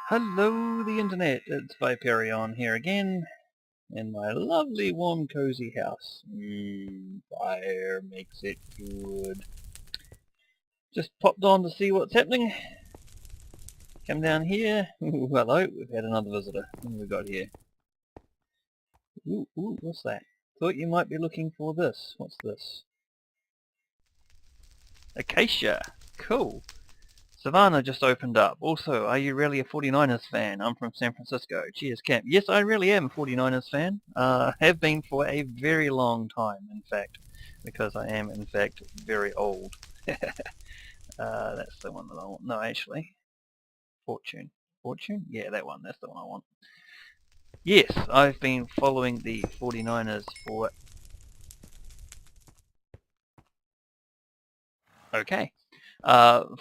Hello the internet, it's Viperion here again, in my lovely warm cozy house. Fire makes it good. Just popped on to see what's happening. Come down here. Ooh, hello, we've had another visitor. What have we got here? Ooh, what's that? Thought you might be looking for this. What's this? Acacia. Cool. Savannah just opened up. Also, are you really a 49ers fan? I'm from San Francisco. Cheers, Camp. Yes, I really am a 49ers fan. Have been for a very long time, in fact, because I am, in fact, very old. That's the one that I want. No, actually, Fortune. Fortune? Yeah, that one. That's the one I want. Yes, I've been following the 49ers for... Okay.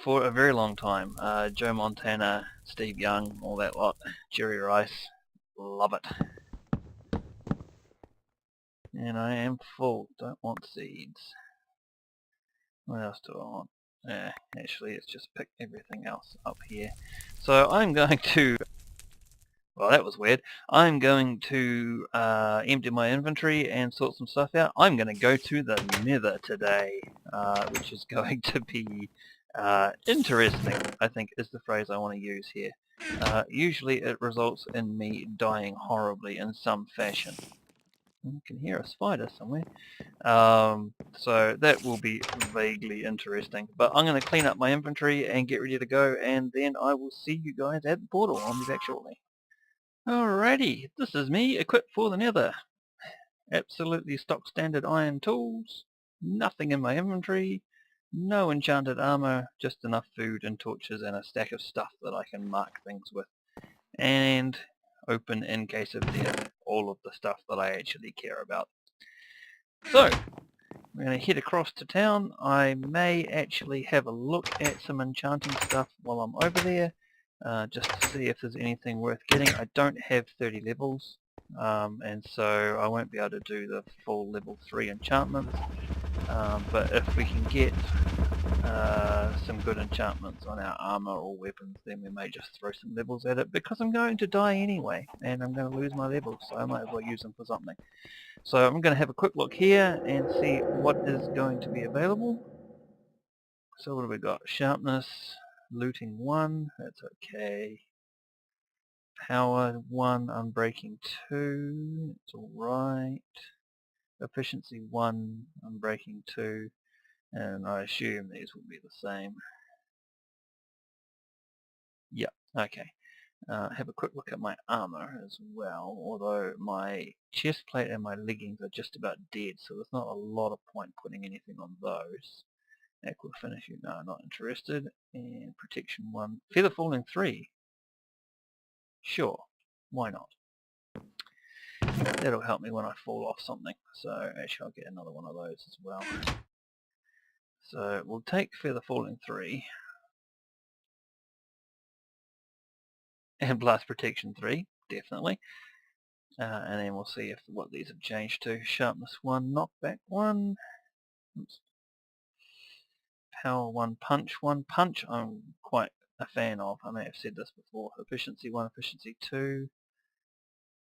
For a very long time. Joe Montana, Steve Young, all that lot. Jerry Rice. Love it. And I am full. Don't want seeds. What else do I want? Actually, it's just pick everything else up here. So I'm going to... Well, that was weird. I'm going to empty my inventory and sort some stuff out. I'm going to go to the Nether today, which is going to be interesting, I think is the phrase I want to use here. Usually it results in me dying horribly in some fashion. I can hear a spider somewhere. So that will be vaguely interesting. But I'm going to clean up my inventory and get ready to go, and then I will see you guys at the portal. I'll be back shortly. Alrighty, this is me equipped for the Nether. Absolutely stock standard iron tools, nothing in my inventory, no enchanted armor, just enough food and torches and a stack of stuff that I can mark things with. And open in case of death all of the stuff that I actually care about. So, we're going to head across to town. I may actually have a look at some enchanting stuff while I'm over there, just to see if there's anything worth getting. I don't have 30 levels, and so I won't be able to do the full level 3 enchantments, but if we can get some good enchantments on our armor or weapons, then we may just throw some levels at it, because I'm going to die anyway, and I'm going to lose my levels, so I might as well use them for something. So I'm going to have a quick look here and see what is going to be available. So what have we got? Sharpness, looting 1, that's okay. Power 1, unbreaking 2, it's alright. Efficiency 1, unbreaking 2, and I assume these will be the same. Yep, okay. Have a quick look at my armor as well, although my chest plate and my leggings are just about dead, so there's not a lot of point putting anything on those. Aqua finishing, no, not interested. And protection 1. Feather falling 3. Sure, why not? That'll help me when I fall off something, so actually I'll get another one of those as well. So we'll take feather falling 3. And blast protection 3, definitely. And then we'll see if what these have changed to. Sharpness 1, knockback 1. Oops. Power 1, punch 1. Punch I'm quite a fan of. I may have said this before. Efficiency 1, efficiency 2.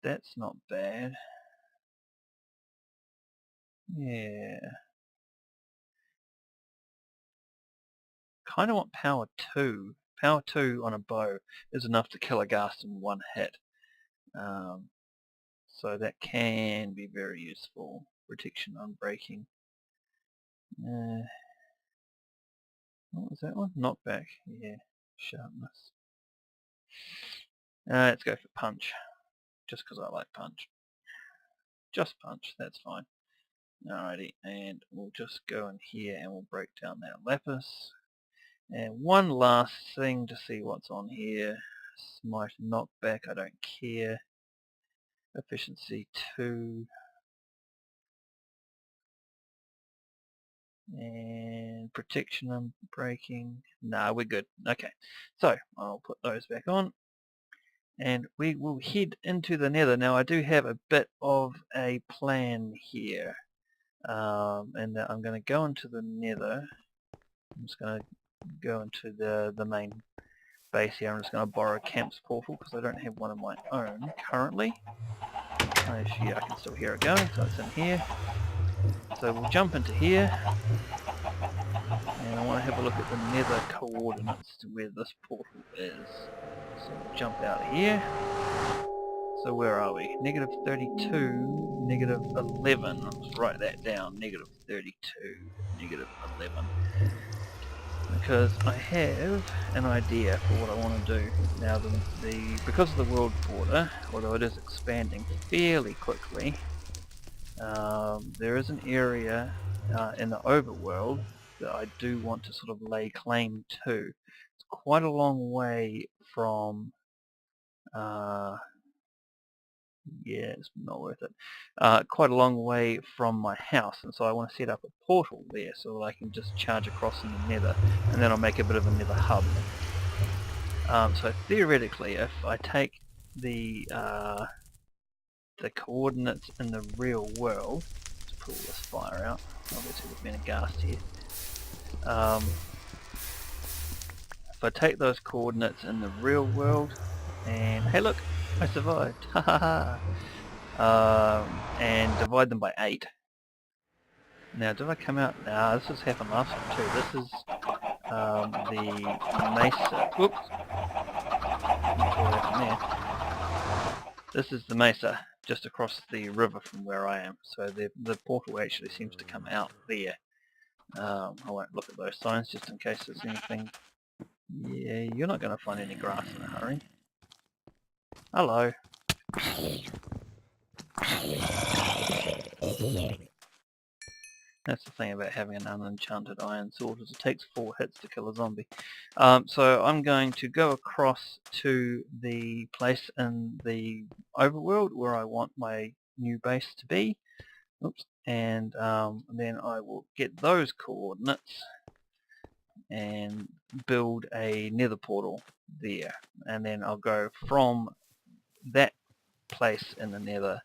That's not bad. Yeah. Kind of want power 2. Power 2 on a bow is enough to kill a ghast in one hit. So that can be very useful. Protection, unbreaking. What was that one? Knockback. Yeah. Sharpness. Let's go for punch. Just because I like punch. Just punch, that's fine. Alrighty, and we'll just go in here and we'll break down that lapis. And one last thing to see what's on here. Smite, knockback, I don't care. Efficiency 2. And protection and breaking. Nah, we're good. Okay, so I'll put those back on. And we will head into the Nether. Now I do have a bit of a plan here. And I'm going to go into the Nether. I'm just going to go into the main space here, I'm just going to borrow Camp's portal because I don't have one of my own currently. Actually, I can still hear it going, so it's in here. So we'll jump into here, and I want to have a look at the nether coordinates to where this portal is. So we'll jump out of here. So where are we? Negative 32, negative 11. Let's write that down. Negative 32, negative 11. Because I have an idea for what I want to do. Now, because of the world border, although it is expanding fairly quickly, there is an area in the overworld that I do want to sort of lay claim to. It's quite a long way from yeah, it's not worth it. Quite a long way from my house, and so I want to set up a portal there so that I can just charge across in the nether, and then I'll make a bit of a nether hub. So theoretically, if I take the coordinates in the real world, let's pull this fire out, obviously we've been aghast here. If I take those coordinates in the real world, and hey look, I survived, ha and divide them by 8. Now, did I come out? Nah, this has happened last time too. This is the mesa. Whoops. Not sure what happened there. This is the mesa just across the river from where I am. So the portal actually seems to come out there. I won't look at those signs just in case there's anything. Yeah, you're not going to find any grass in a hurry. Hello. That's the thing about having an unenchanted iron sword, is it takes 4 hits to kill a zombie. So I'm going to go across to the place in the overworld where I want my new base to be. Oops. And then I will get those coordinates and build a nether portal there. And then I'll go from that place in the nether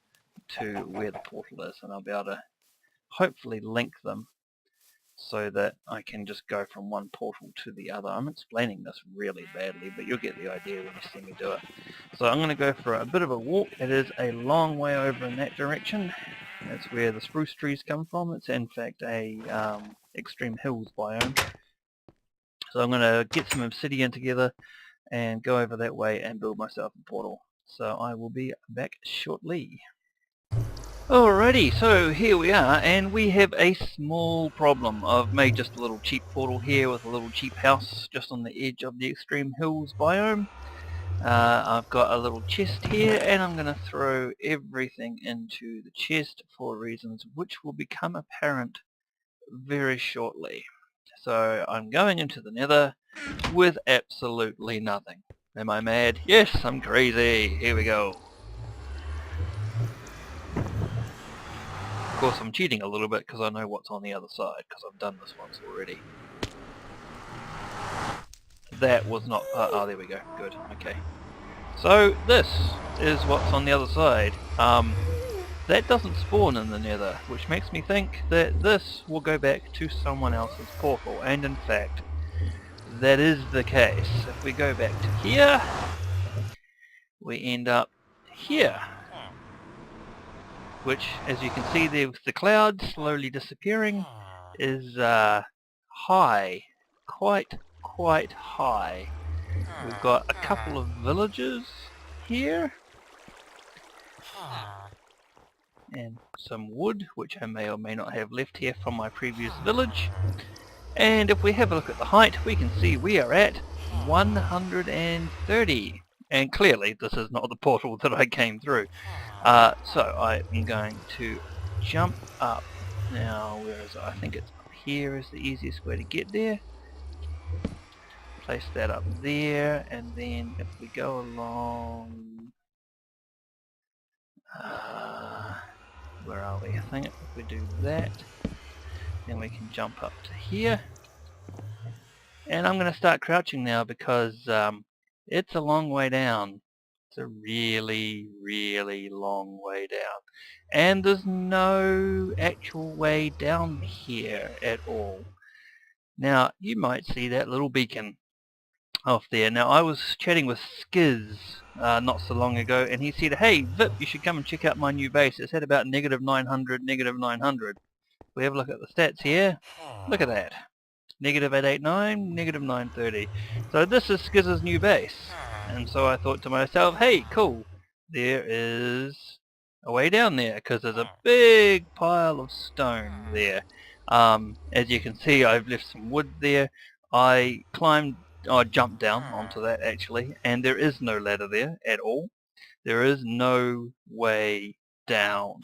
to where the portal is, and I'll be able to hopefully link them so that I can just go from one portal to the other. I'm explaining this really badly, but you'll get the idea when you see me do it. So I'm going to go for a bit of a walk. It is a long way over in that direction. That's where the spruce trees come from. It's in fact a extreme hills biome. So I'm going to get some obsidian together and go over that way and build myself a portal. So I will be back shortly. Alrighty, so here we are, and we have a small problem. I've made just a little cheap portal here with a little cheap house just on the edge of the extreme hills biome. I've got a little chest here, and I'm going to throw everything into the chest for reasons which will become apparent very shortly. So I'm going into the nether with absolutely nothing. Am I mad? Yes, I'm crazy. Here we go. Of course, I'm cheating a little bit because I know what's on the other side, because I've done this once already. That was not... oh, there we go. Good. Okay. So, this is what's on the other side. That doesn't spawn in the nether, which makes me think that this will go back to someone else's portal, and in fact, that is the case. If we go back to here, we end up here. Which, as you can see there with the clouds slowly disappearing, is high. Quite high. We've got a couple of villages here. And some wood, which I may or may not have left here from my previous village. And if we have a look at the height, we can see we are at 130. And clearly this is not the portal that I came through. So I am going to jump up. Now, where is it? I think it's up here is the easiest way to get there. Place that up there, and then if we go along... where are we? I think if we do that, then we can jump up to here. And I'm going to start crouching now because it's a long way down. It's a really long way down. And there's no actual way down here at all. Now, you might see that little beacon. off there. Now I was chatting with Skiz not so long ago, and he said, hey Vip, you should come and check out my new base. It's at about -900, -900. We have a look at the stats here. Look at that. -889, -930. So this is Skiz's new base. And so I thought to myself, hey, cool. There is a way down there, because there's a big pile of stone there. As you can see, I've left some wood there. I jumped down onto that actually, and there is no ladder there at all. There is no way down.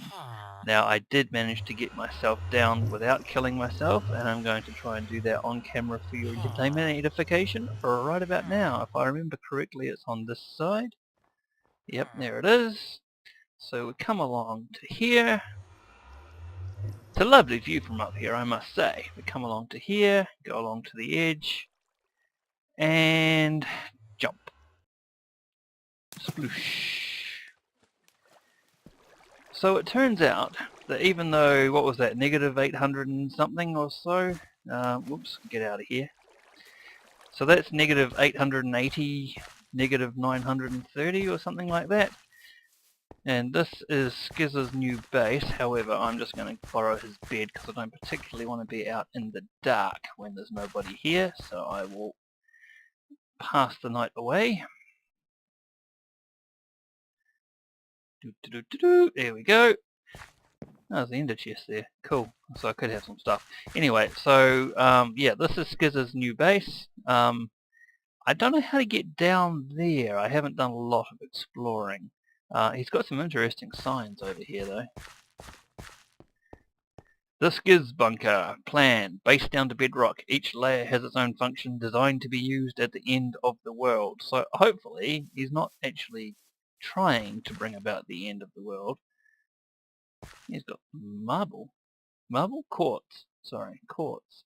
Now I did manage to get myself down without killing myself, and I'm going to try and do that on camera for your entertainment and edification right about now. If I remember correctly, it's on this side. Yep, there it is. So we come along to here. It's a lovely view from up here, I must say. We come along to here, go along to the edge, and jump. Sploosh. So it turns out that even though, what was that, -800 and something or so, whoops, get out of here. So that's -880, -930 or something like that. And this is Skiz's new base. However, I'm just going to borrow his bed because I don't particularly want to be out in the dark when there's nobody here. So I will pass the night away. There we go. Oh, there's the ender chest there. Cool. So I could have some stuff. Anyway, so yeah, this is Skiz's new base. I don't know how to get down there. I haven't done a lot of exploring. He's got some interesting signs over here though. The Skiz bunker. Plan. Base down to bedrock. Each layer has its own function designed to be used at the end of the world. So hopefully he's not actually trying to bring about the end of the world. He's got marble. Marble? Quartz. Sorry, quartz.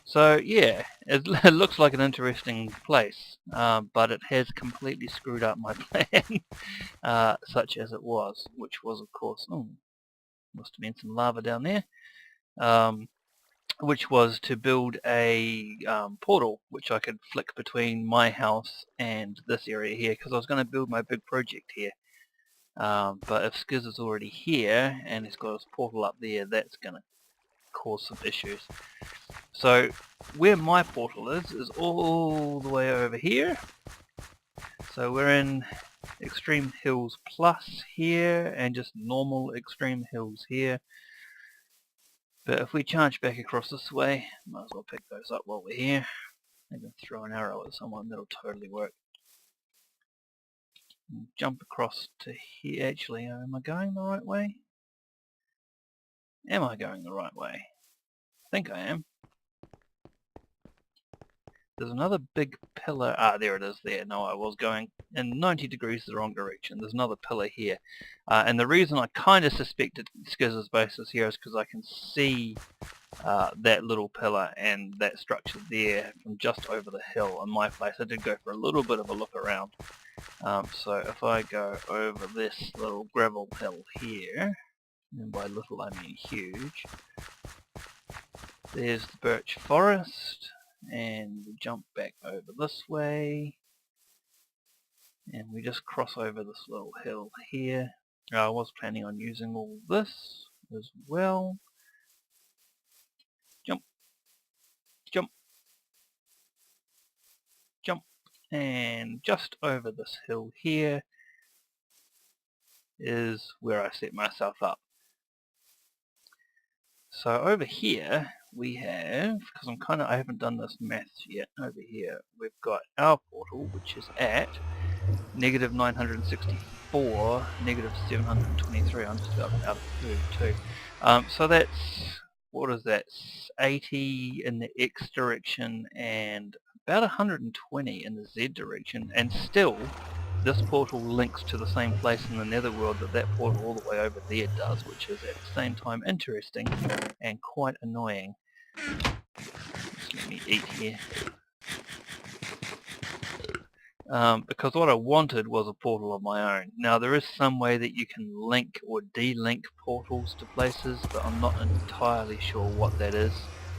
So yeah, it looks like an interesting place, but it has completely screwed up my plan, such as it was, which was of course, must have been some lava down there, which was to build a portal which I could flick between my house and this area here, because I was going to build my big project here. But if Skiz is already here and he's got his portal up there, that's going to cause some issues. So where my portal is all the way over here. So we're in Extreme Hills Plus here and just normal Extreme Hills here. But if we charge back across this way, might as well pick those up while we're here. Maybe throw an arrow at someone, that'll totally work. And jump across to here. Actually, am I going the right way? Am I going the right way? I think I am. There's another big pillar. Ah, there it is there. No, I was going in 90 degrees the wrong direction. There's another pillar here. And the reason I kind of suspected Skiz's base is here is because I can see that little pillar and that structure there from just over the hill in my place. I did go for a little bit of a look around. So if I go over this little gravel hill here, and by little I mean huge, there's the birch forest. And we jump back over this way, and we just cross over this little hill here. I was planning on using all this as well. Jump, jump, jump, and just over this hill here is where I set myself up. So over here we have, because I haven't done this maths yet, over here we've got our portal, which is at -964, -723. I'm just about out of food too. So that's, what is that, 80 in the X direction and about 120 in the Z direction, and still this portal links to the same place in the netherworld that portal all the way over there does, which is at the same time interesting and quite annoying. Just let me eat here. Because what I wanted was a portal of my own. Now there is some way that you can link or de-link portals to places, but I'm not entirely sure what that is.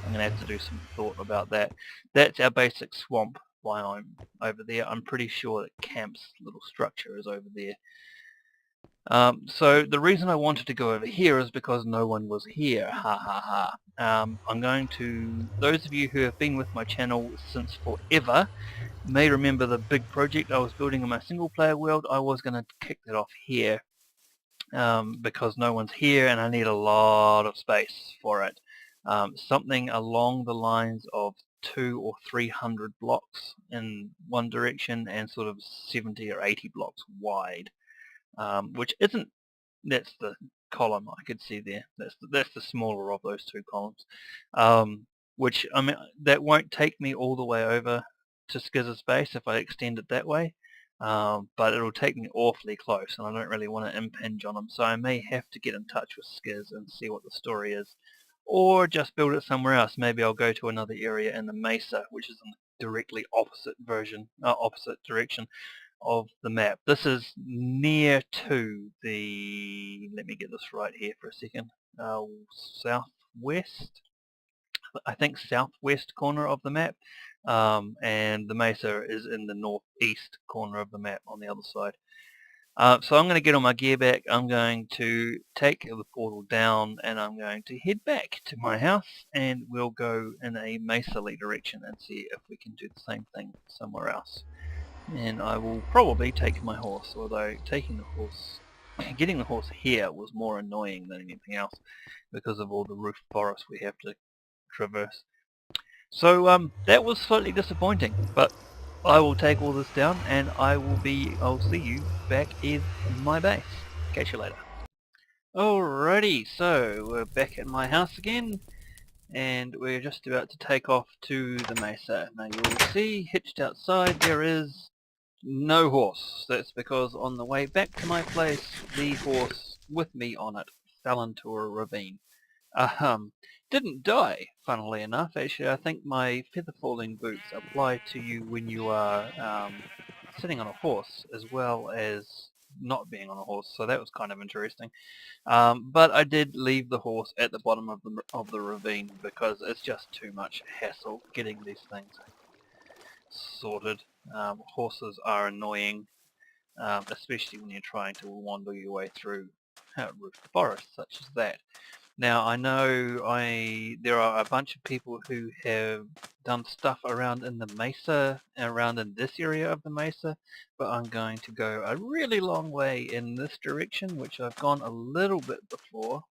I'm going to have to do some thought about that. That's our basic swamp biome over there. I'm pretty sure that Camp's little structure is over there. So the reason I wanted to go over here is because no one was here. Ha ha ha. I'm going to, those of you who have been with my channel since forever may remember the big project I was building in my single player world. I was going to kick that off here because no one's here and I need a lot of space for it. Something along the lines of 200 or 300 blocks in one direction and sort of 70 or 80 blocks wide. Which isn't, that's the column I could see there. That's the smaller of those two columns. Which, I mean, that won't take me all the way over to Skiz's base if I extend it that way. But it'll take me awfully close and I don't really want to impinge on him. So I may have to get in touch with Skiz and see what the story is. Or just build it somewhere else. Maybe I'll go to another area in the Mesa, which is in the directly opposite direction of the map. This is near to the, let me get this right here for a second, southwest, I think southwest corner of the map, and the Mesa is in the northeast corner of the map on the other side. So I'm going to get all my gear back, I'm going to take the portal down and I'm going to head back to my house and we'll go in a Mesa-ly direction and see if we can do the same thing somewhere else. And I will probably take my horse, although getting the horse here was more annoying than anything else because of all the roof forest we have to traverse. So that was slightly disappointing, but I will take all this down and I'll see you back in my base. Catch you later. Alrighty, so we're back at my house again and we're just about to take off to the Mesa. Now you will see hitched outside there is no horse. That's because on the way back to my place, the horse with me on it fell into a ravine. Didn't die, funnily enough. Actually, I think my feather falling boots apply to you when you are sitting on a horse as well as not being on a horse, so that was kind of interesting. But I did leave the horse at the bottom of the ravine because it's just too much hassle getting these things sorted. Horses are annoying, especially when you're trying to wander your way through roofed forests such as that. Now I know there are a bunch of people who have done stuff around in the Mesa, around in this area of the Mesa, but I'm going to go a really long way in this direction, which I've gone a little bit before,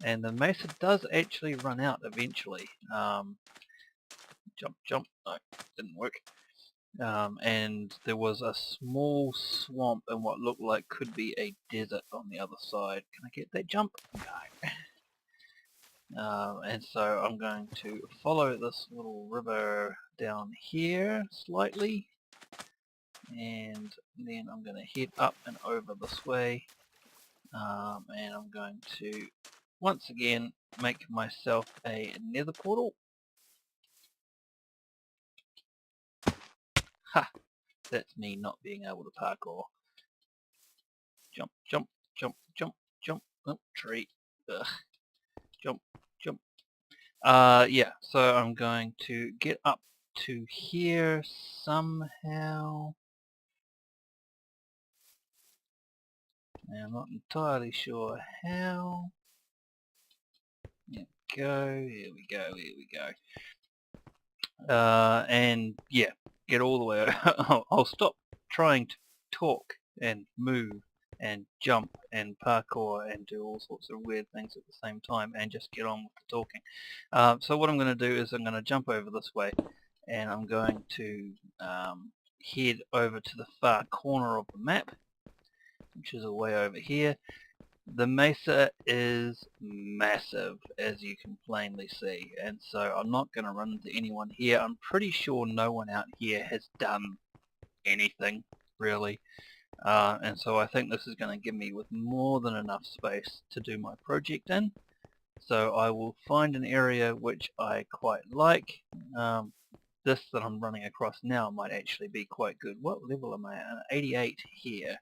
and the Mesa does actually run out eventually. Jump, no, didn't work. And there was a small swamp and what looked like could be a desert on the other side. Can I get that jump? No. And so I'm going to follow this little river down here slightly, and then I'm going to head up and over this way, and I'm going to once again make myself a nether portal. Ha! That's me not being able to parkour. Jump, jump, jump, jump, jump. Oh, tree. Ugh. Jump, jump. Yeah, so I'm going to get up to here somehow. And I'm not entirely sure how. Here we go, here we go, here we go. And yeah, get all the way. I'll stop trying to talk and move and jump and parkour and do all sorts of weird things at the same time and just get on with the talking. So what I'm going to do is I'm going to jump over this way and I'm going to head over to the far corner of the map, which is way over here. The Mesa is massive, as you can plainly see, and so I'm not going to run into anyone here. I'm pretty sure no one out here has done anything, really. And so I think this is going to give me with more than enough space to do my project in. So I will find an area which I quite like. This that I'm running across now might actually be quite good. What level am I at? 88 here.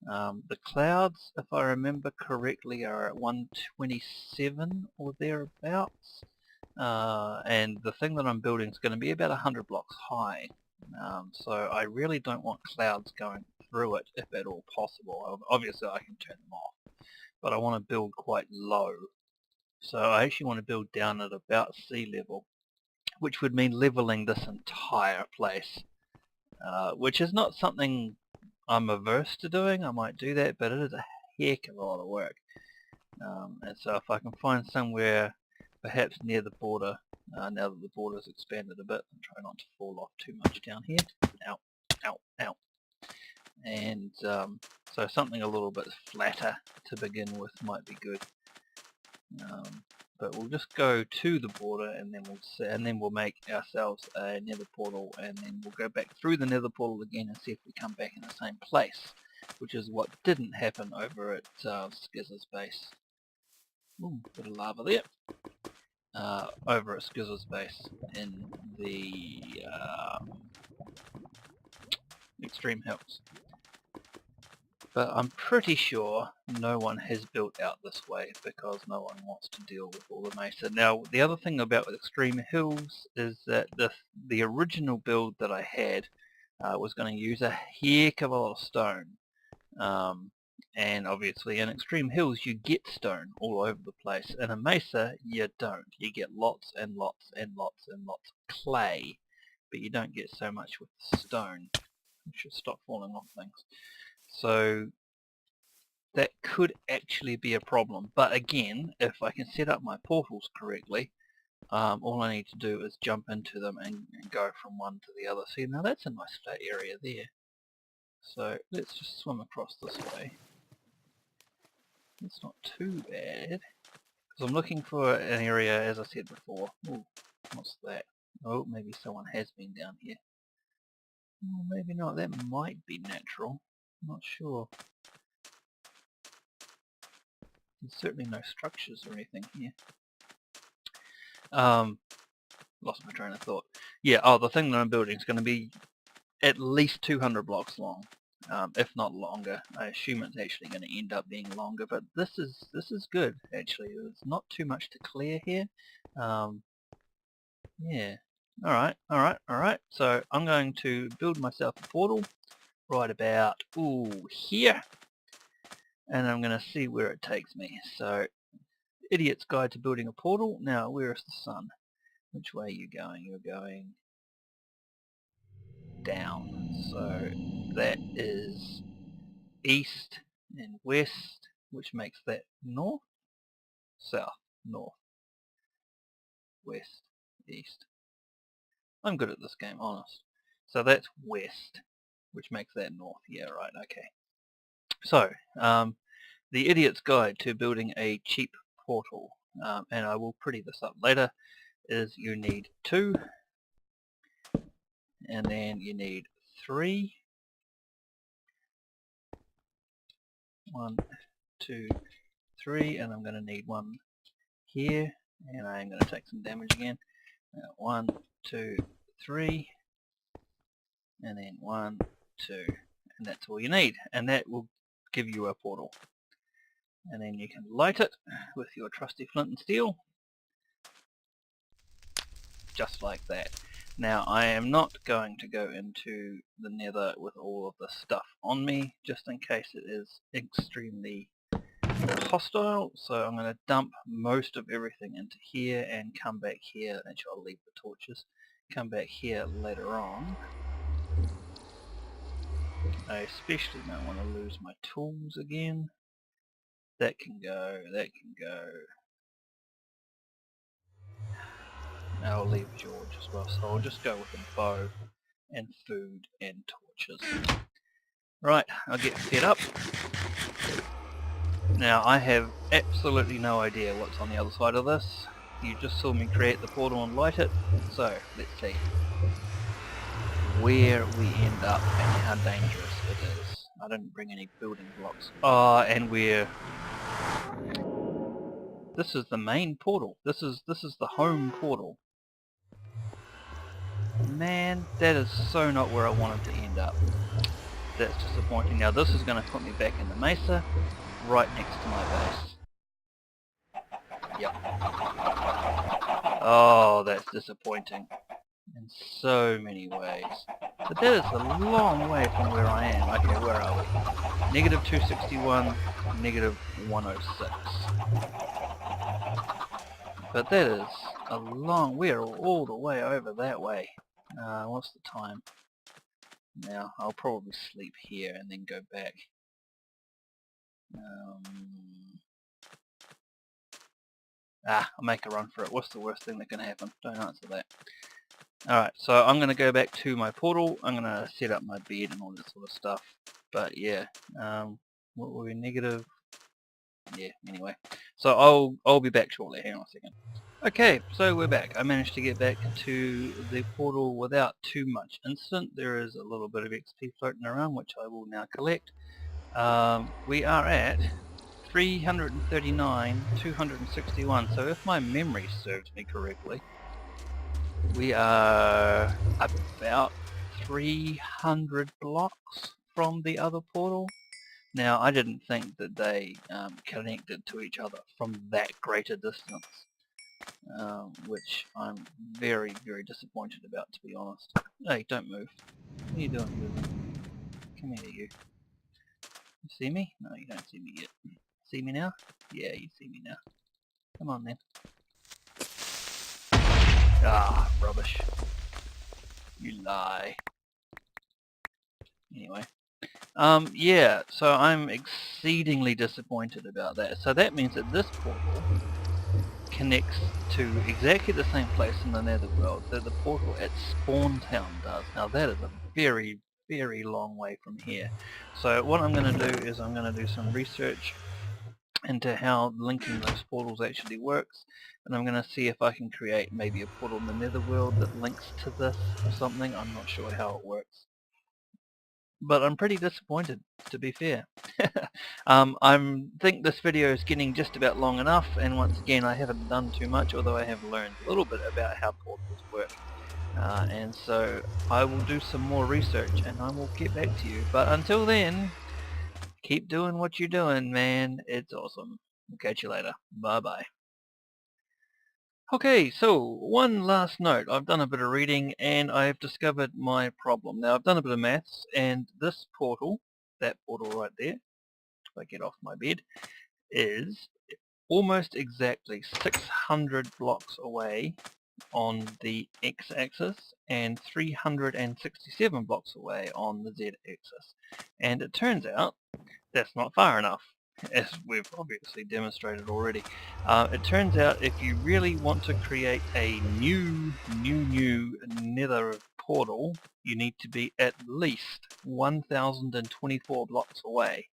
The clouds, if I remember correctly, are at 127 or thereabouts. And the thing that I'm building is going to be about 100 blocks high. So I really don't want clouds going through it if at all possible. Obviously I can turn them off, but I want to build quite low. So I actually want to build down at about sea level, which would mean leveling this entire place, which is not something I'm averse to doing. I might do that, but it is a heck of a lot of work. And so if I can find somewhere perhaps near the border, now that the border's expanded a bit, and try not to fall off too much down here. Ow, ow, ow. And so something a little bit flatter to begin with might be good. But we'll just go to the border, and then we'll make ourselves a nether portal, and then we'll go back through the nether portal again and see if we come back in the same place, which is what didn't happen over at Skizzer's base. Ooh, bit of lava there. Over at Skizzer's base in the Extreme Hills. But I'm pretty sure no one has built out this way because no one wants to deal with all the mesa. Now, the other thing about Extreme Hills is that the original build that I had was going to use a heck of a lot of stone. And obviously in Extreme Hills you get stone all over the place. In a mesa you don't. You get lots and lots and lots and lots of clay, but you don't get so much with the stone. You should stop falling off things. So that could actually be a problem. But again, if I can set up my portals correctly, all I need to do is jump into them and go from one to the other. See, now that's a nice flat area there. So let's just swim across this way. It's not too bad. Because I'm looking for an area, as I said before. Ooh, what's that? Oh, maybe someone has been down here. Oh, maybe not. That might be natural. I'm not sure. There's certainly no structures or anything here. Lost my train of thought. Yeah, the thing that I'm building is going to be at least 200 blocks long, if not longer. I assume it's actually going to end up being longer, but this is good actually. There's not too much to clear here. Yeah. Alright. So I'm going to build myself a portal right about here, and I'm going to see where it takes me. So, Idiot's Guide to Building a Portal. Now, where is the sun? Which way are you going? You're going down. So that is east and west, which makes that north, south, north, west, east. I'm good at this game, honest. So that's west, which makes that north. Yeah, right, okay. So, the Idiot's Guide to Building a Cheap Portal, and I will pretty this up later, is you need 2, and then you need 3. 1, 2, 3, and I'm going to need 1 here, and I'm going to take some damage again. 1, 2, 3, and then 1, 2, and that's all you need, and that will give you a portal. And then you can light it with your trusty flint and steel, just like that. Now I am not going to go into the nether with all of this stuff on me, just in case it is extremely hostile, so I'm going to dump most of everything into here and come back here. Actually, I'll leave the torches. Come back here later on. I especially don't want to lose my tools again. That can go, that can go. Now I'll leave George as well, so I'll just go with a bow and food and torches. Right, I'll get fed up. Now I have absolutely no idea what's on the other side of this. You just saw me create the portal and light it, so let's see where we end up and how dangerous it is. I didn't bring any building blocks. And this is the main portal. This is the home portal. Man, that is so not where I wanted to end up. That's disappointing. Now this is going to put me back in the mesa, right next to my base. Yep. Oh, that's disappointing. in so many ways. But that is a long way from where I am. Okay, where are we? Negative 261, negative 106. But that is a long... we are all the way over that way. What's the time? Now, I'll probably sleep here and then go back. I'll make a run for it. What's the worst thing that can happen? Don't answer that. Alright, so I'm going to go back to my portal. I'm going to set up my bed and all that sort of stuff. But yeah, what were we, negative? Yeah, anyway. So I'll be back shortly. Hang on a second. Okay, so we're back. I managed to get back to the portal without too much incident. There is a little bit of XP floating around, which I will now collect. We are at 339, 261. So if my memory serves me correctly, we are about 300 blocks from the other portal. Now, I didn't think that they connected to each other from that great a distance, which I'm very, very disappointed about, to be honest. Hey, don't move. What are you doing moving? Come here, you. You see me? No, you don't see me yet. See me now? Yeah, you see me now. Come on, then. Ah, rubbish. You lie. Anyway. Yeah, so I'm exceedingly disappointed about that. So that means that this portal connects to exactly the same place in the Netherworld that the portal at Spawn Town does. Now that is a very, very long way from here. So what I'm going to do is I'm going to do some research into how linking those portals actually works, and I'm going to see if I can create maybe a portal in the Netherworld that links to this or something. I'm not sure how it works. But I'm pretty disappointed, to be fair. I think this video is getting just about long enough, and once again I haven't done too much, although I have learned a little bit about how portals work. And so I will do some more research and I will get back to you. But until then, keep doing what you're doing, man. It's awesome. Catch you later. Bye bye. Okay, so one last note. I've done a bit of reading and I've discovered my problem. Now I've done a bit of maths, and this portal, that portal right there, if I get off my bed, is almost exactly 600 blocks away on the x-axis and 367 blocks away on the z-axis. And it turns out that's not far enough, as we've obviously demonstrated already. It turns out if you really want to create a new nether portal, you need to be at least 1024 blocks away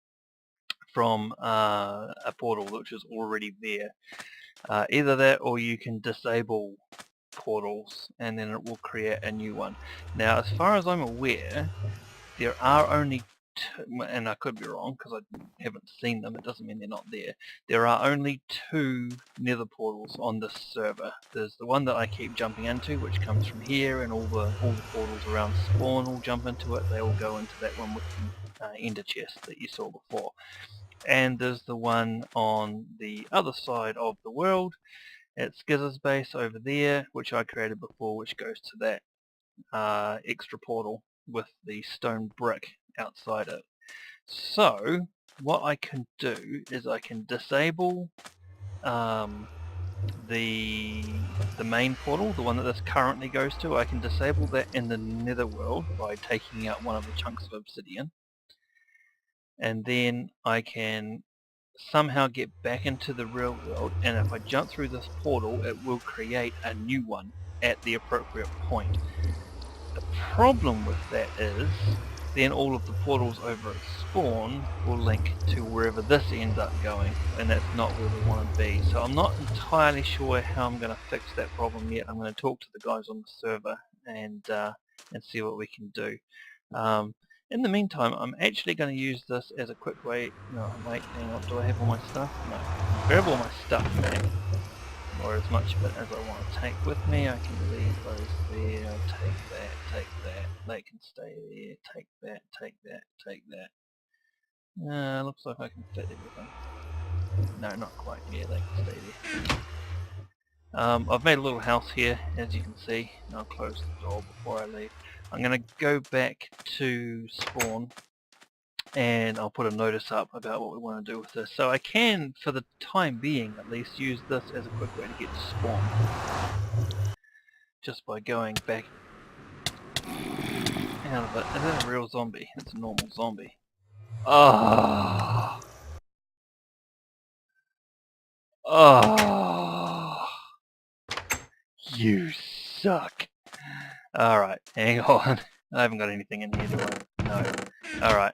from a portal which is already there. Either that, or you can disable portals and then it will create a new one. Now, as far as I'm aware, there are only two, and I could be wrong because I haven't seen them, it doesn't mean they're not there. There are only two nether portals on this server. There's the one that I keep jumping into, which comes from here, and all the portals around spawn all jump into it. They all go into that one with the ender chest that you saw before. And there's the one on the other side of the world at Skizzer's base over there, which I created before, which goes to that extra portal with the stone brick outside it. So what I can do is I can disable the main portal, the one that this currently goes to. I can disable that in the netherworld by taking out one of the chunks of obsidian, and then I can somehow get back into the real world, and if I jump through this portal it will create a new one at the appropriate point. The problem with that is then all of the portals over at spawn will link to wherever this ends up going, and that's not where we want to be. So I'm not entirely sure how I'm going to fix that problem yet. I'm going to talk to the guys on the server and see what we can do. In the meantime, I'm actually going to use this as a quick way. No, wait, hang on, do I have all my stuff? No. Grab all my stuff back, or as much of it as I want to take with me. I can leave those there, I'll take that, they can stay there, take that, take that. Looks like I can fit everything. No, not quite, yeah, they can stay there. I've made a little house here, as you can see, and I'll close the door before I leave. I'm going to go back to spawn, and I'll put a notice up about what we want to do with this. So I can, for the time being at least, use this as a quick way to get to spawn, just by going back out of it. Is that a real zombie? It's a normal zombie. Oh! Oh! You suck! Alright, hang on. I haven't got anything in here, do I? No. Alright.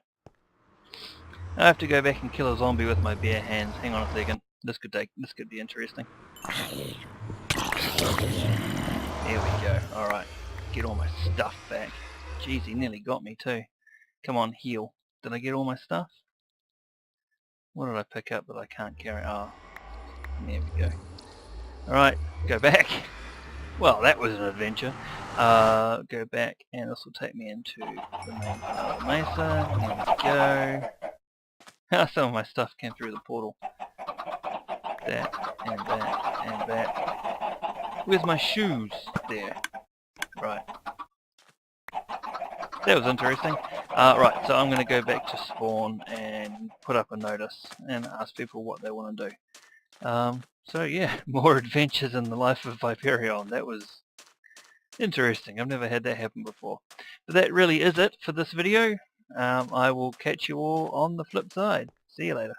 I have to go back and kill a zombie with my bare hands. Hang on a second. This could be interesting. There we go. Alright. Get all my stuff back. Jeez, he nearly got me too. Come on, heal. Did I get all my stuff? What did I pick up that I can't carry? Oh, there we go. Alright, go back. Well, that was an adventure. Go back, and this will take me into the main part of the mesa. There we go. Some of my stuff came through the portal. That, and that, and that. Where's my shoes? There. Right. That was interesting. Right, so I'm going to go back to spawn and put up a notice and ask people what they want to do. So yeah, more adventures in the life of Viperion. That was interesting. I've never had that happen before. But that really is it for this video. I will catch you all on the flip side. See you later.